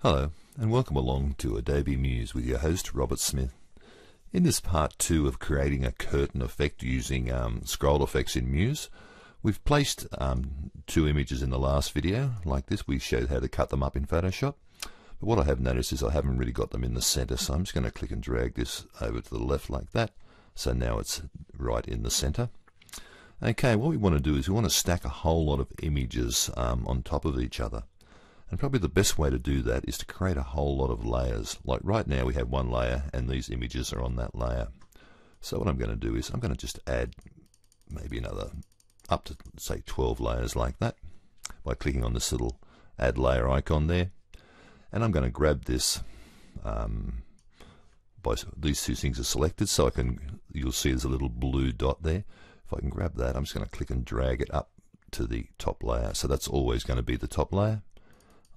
Hello, and welcome along to Adobe Muse with your host, Robert Smith. In this part 2 of creating a curtain effect using scroll effects in Muse, we've placed 2 images in the last video, like this. We showed how to cut them up in Photoshop. But what I have noticed is I haven't really got them in the center, so I'm just going to click and drag this over to the left like that. So now it's right in the center. Okay, what we want to do is we want to stack a whole lot of images on top of each other. And probably the best way to do that is to create a whole lot of layers. Like right now we have one layer and these images are on that layer. So what I'm going to do is I'm going to just add maybe another up to say 12 layers like that by clicking on this little add layer icon there. And I'm going to grab this these two things are selected, so you'll see there's a little blue dot there. If I can grab that, I'm just going to click and drag it up to the top layer. So that's always going to be the top layer.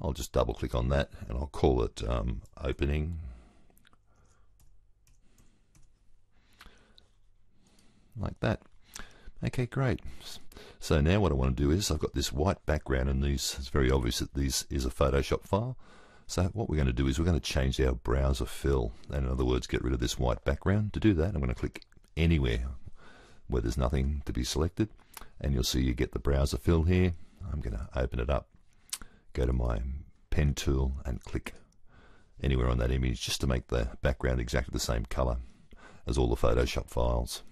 I'll just double click on that and I'll call it opening. Like that. Okay, great. So now what I want to do is I've got this white background and it's very obvious that this is a Photoshop file. So what we're going to do is we're going to change our browser fill, and in other words get rid of this white background. To do that I'm going to click anywhere where there's nothing to be selected, and you'll see you get the browser fill here. I'm going to open it up. Go to my pen tool and click anywhere on that image just to make the background exactly the same color as all the Photoshop files.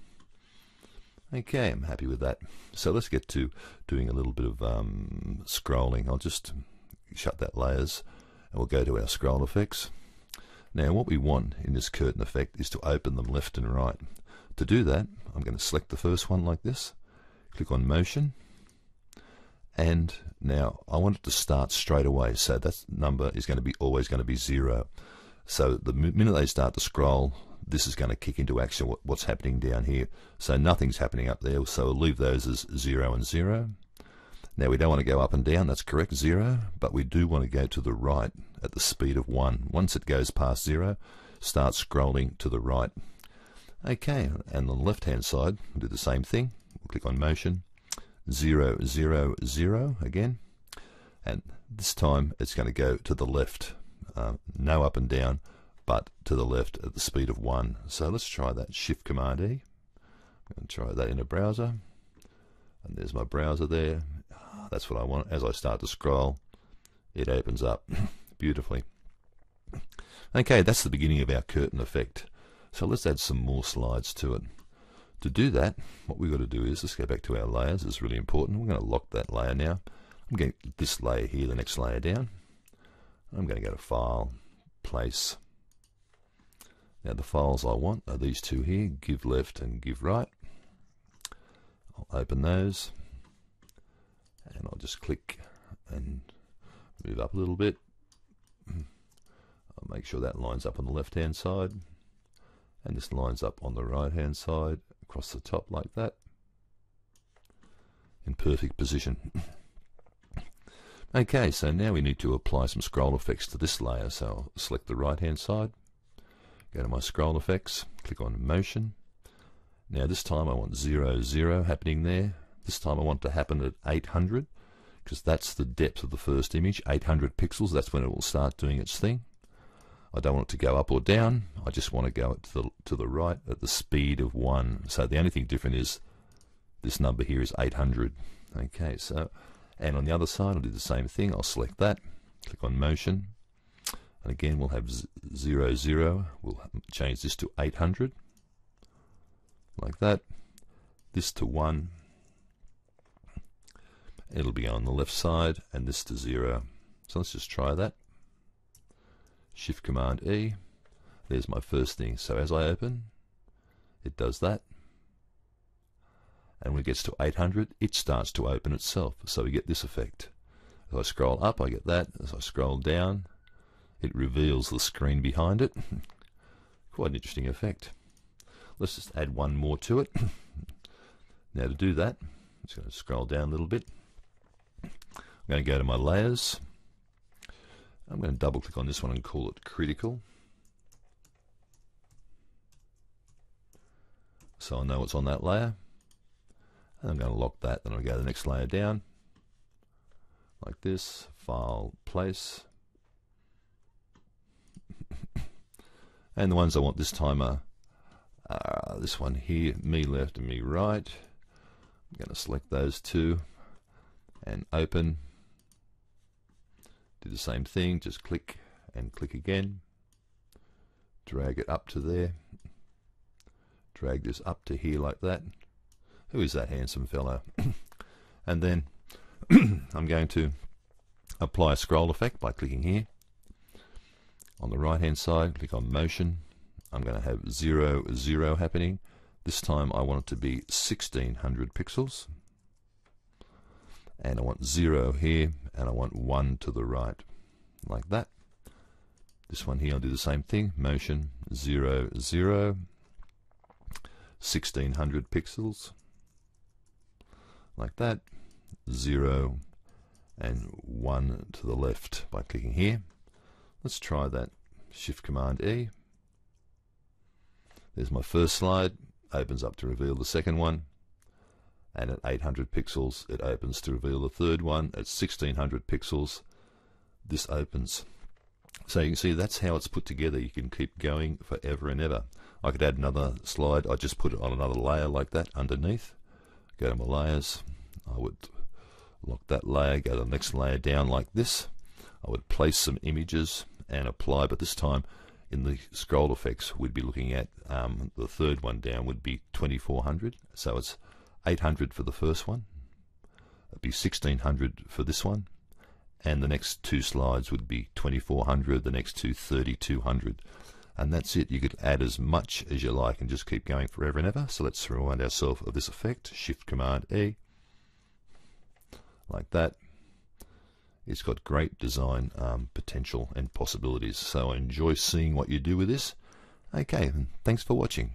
Okay, I'm happy with that. So let's get to doing a little bit of scrolling. I'll just shut that layers and we'll go to our scroll effects. Now what we want in this curtain effect is to open them left and right. To do that I'm going to select the first one like this, click on motion, and now I want it to start straight away, so that number is going to be always going to be 0. So the minute they start to scroll, this is going to kick into action what's happening down here. So nothing's happening up there, so we'll leave those as 0 and 0. Now we don't want to go up and down, that's correct, 0, but we do want to go to the right at the speed of 1. Once it goes past 0, start scrolling to the right. Okay, and on the left hand side we'll do the same thing. We'll click on motion, 0, 0, 0 again, and this time it's going to go to the left, no up and down, but to the left at the speed of 1. So let's try that, Shift Command E. I'm going to try that in a browser, and there's my browser there. That's what I want. As I start to scroll, it opens up beautifully. Okay, that's the beginning of our curtain effect. So let's add some more slides to it. To do that, what we've got to do is, let's go back to our layers. It's really important. We're going to lock that layer now. I'm going to get this layer here, the next layer down. I'm going to go to File, Place. Now the files I want are these two here, Give Left and Give Right. I'll open those, and I'll just click and move up a little bit. I'll make sure that lines up on the left hand side, and this lines up on the right hand side across the top like that, in perfect position. Okay, so now we need to apply some scroll effects to this layer. So I'll select the right hand side, go to my scroll effects, click on motion. Now this time I want 0, 0 happening there. This time I want to happen at 800, because that's the depth of the first image, 800 pixels. That's when it will start doing its thing. I don't want it to go up or down. I just want to go to the right at the speed of 1. So the only thing different is this number here is 800. Okay, so, and on the other side I'll do the same thing. I'll select that, click on motion, and again we'll have 0, 0. We'll change this to 800, like that. This to 1. It'll be on the left side, and this to 0. So let's just try that. Shift Command E. There's my first thing. So as I open, it does that, and when it gets to 800, it starts to open itself. So we get this effect. As I scroll up, I get that. As I scroll down, it reveals the screen behind it. Quite an interesting effect. Let's just add one more to it. Now to do that, I'm just going to scroll down a little bit. I'm going to go to my layers. I'm going to double click on this one and call it critical, so I know it's on that layer. And I'm going to lock that, then I'll go to the next layer down like this, File, Place, And the ones I want this time are this one here, me left and me right. I'm going to select those two and open. Do the same thing, just click and click again. Drag it up to there. Drag this up to here like that. Who is that handsome fellow? And then I'm going to apply a scroll effect by clicking here. On the right hand side, click on motion. I'm going to have 0, 0 happening. This time I want it to be 1600 pixels. And I want 0 here, and I want 1 to the right, like that. This one here, I'll do the same thing. Motion, 0, 0, 1600 pixels, like that. 0 and 1 to the left by clicking here. Let's try that. Shift Command E. There's my first slide. Opens up to reveal the second one. And at 800 pixels, it opens to reveal the third one. At 1600 pixels, this opens. So you can see that's how it's put together. You can keep going forever and ever. I could add another slide. I just put it on another layer like that underneath. Go to my layers. I would lock that layer, go to the next layer down like this. I would place some images and apply, but this time in the scroll effects we'd be looking at the third one down would be 2400. So it's 800 for the first one. It'd be 1600 for this one. And the next two slides would be 2400, the next two 3200. And that's it. You could add as much as you like and just keep going forever and ever. So let's remind ourselves of this effect. Shift Command E. Like that. It's got great design potential and possibilities. So I enjoy seeing what you do with this. Okay, thanks for watching.